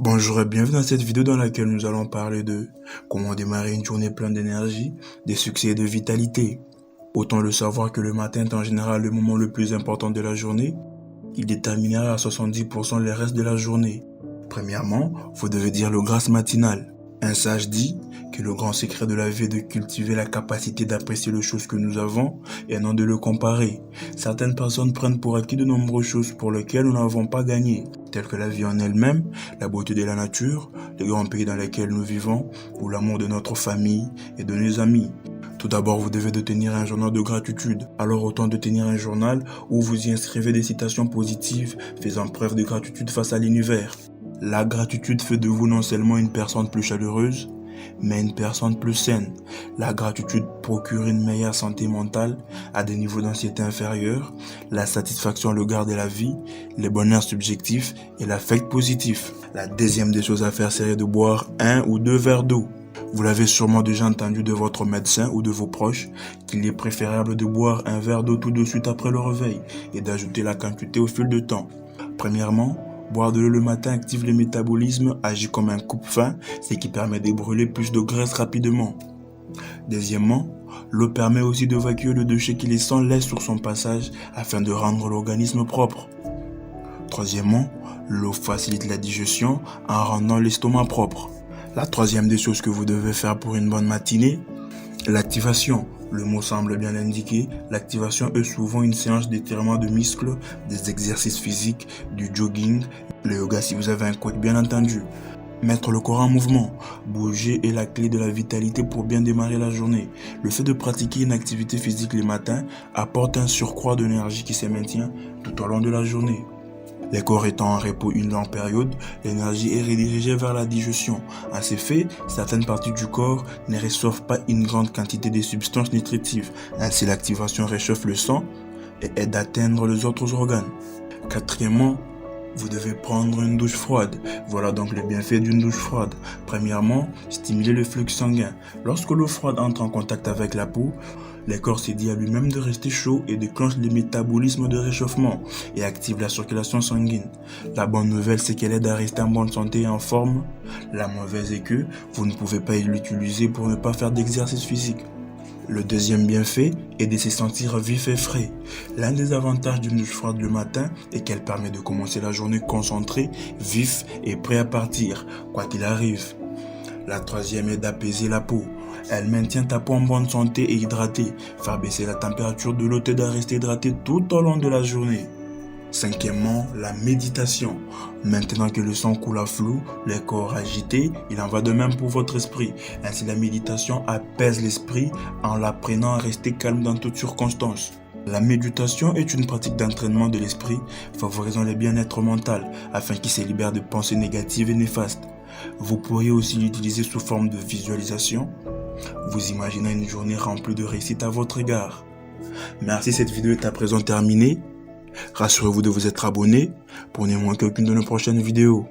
Bonjour et bienvenue dans cette vidéo dans laquelle nous allons parler de comment démarrer une journée pleine d'énergie, de succès et de vitalité. Autant le savoir que le matin est en général le moment le plus important de la journée. Il déterminera à 70% le reste de la journée. Premièrement, vous devez dire le grâce matinal. Un sage dit que le grand secret de la vie est de cultiver la capacité d'apprécier les choses que nous avons et non de le comparer. Certaines personnes prennent pour acquis de nombreuses choses pour lesquelles nous n'avons pas gagné, telles que la vie en elle-même, la beauté de la nature, les grands pays dans lesquels nous vivons, ou l'amour de notre famille et de nos amis. Tout d'abord, vous devez de tenir un journal de gratitude. Alors autant de tenir un journal où vous y inscrivez des citations positives faisant preuve de gratitude face à l'univers. La gratitude fait de vous non seulement une personne plus chaleureuse, mais une personne plus saine. La gratitude procure une meilleure santé mentale à des niveaux d'anxiété inférieurs, la satisfaction, le garde de la vie, les bonheurs subjectifs et l'affect positif. La deuxième des choses à faire serait de boire 1 ou 2 verres d'eau. Vous l'avez sûrement déjà entendu de votre médecin ou de vos proches qu'il est préférable de boire un verre d'eau tout de suite après le réveil et d'ajouter la quantité au fil du temps. Premièrement, boire de l'eau le matin active le métabolisme, agit comme un coupe-faim, ce qui permet de brûler plus de graisse rapidement. Deuxièmement, l'eau permet aussi d'évacuer le déchet qui les laisse sur son passage afin de rendre l'organisme propre. Troisièmement, l'eau facilite la digestion en rendant l'estomac propre. La troisième des choses que vous devez faire pour une bonne matinée, l'activation. Le mot semble bien l'indiquer, l'activation est souvent une séance d'étirement de muscles, des exercices physiques, du jogging, le yoga si vous avez un coach bien entendu. Mettre le corps en mouvement, bouger est la clé de la vitalité pour bien démarrer la journée. Le fait de pratiquer une activité physique le matin apporte un surcroît d'énergie qui se maintient tout au long de la journée. Les corps étant en repos une longue période, l'énergie est redirigée vers la digestion. À ces faits, certaines parties du corps ne reçoivent pas une grande quantité de substances nutritives. Ainsi, l'activation réchauffe le sang et aide à atteindre les autres organes. Quatrièmement, vous devez prendre une douche froide. Voilà donc les bienfaits d'une douche froide. Premièrement, stimuler le flux sanguin. Lorsque l'eau froide entre en contact avec la peau, le corps se dit à lui-même de rester chaud et déclenche le métabolisme de réchauffement et active la circulation sanguine. La bonne nouvelle, c'est qu'elle aide à rester en bonne santé et en forme. La mauvaise est que vous ne pouvez pas l'utiliser pour ne pas faire d'exercice physique. Le deuxième bienfait est de se sentir vif et frais. L'un des avantages d'une douche froide le matin est qu'elle permet de commencer la journée concentré, vif et prêt à partir, quoi qu'il arrive. La troisième est d'apaiser la peau. Elle maintient ta peau en bonne santé et hydratée. Faire baisser la température de l'eau t'aide à rester hydraté tout au long de la journée. Cinquièmement, la méditation. Maintenant que le sang coule à flot, le corps agité, il en va de même pour votre esprit. Ainsi, la méditation apaise l'esprit en l'apprenant à rester calme dans toutes circonstances. La méditation est une pratique d'entraînement de l'esprit favorisant le bien-être mental afin qu'il se libère de pensées négatives et néfastes. Vous pourriez aussi l'utiliser sous forme de visualisation. Vous imaginez une journée remplie de réussite à votre égard. Merci, cette vidéo est à présent terminée. Rassurez-vous de vous être abonné pour ne manquer aucune de nos prochaines vidéos.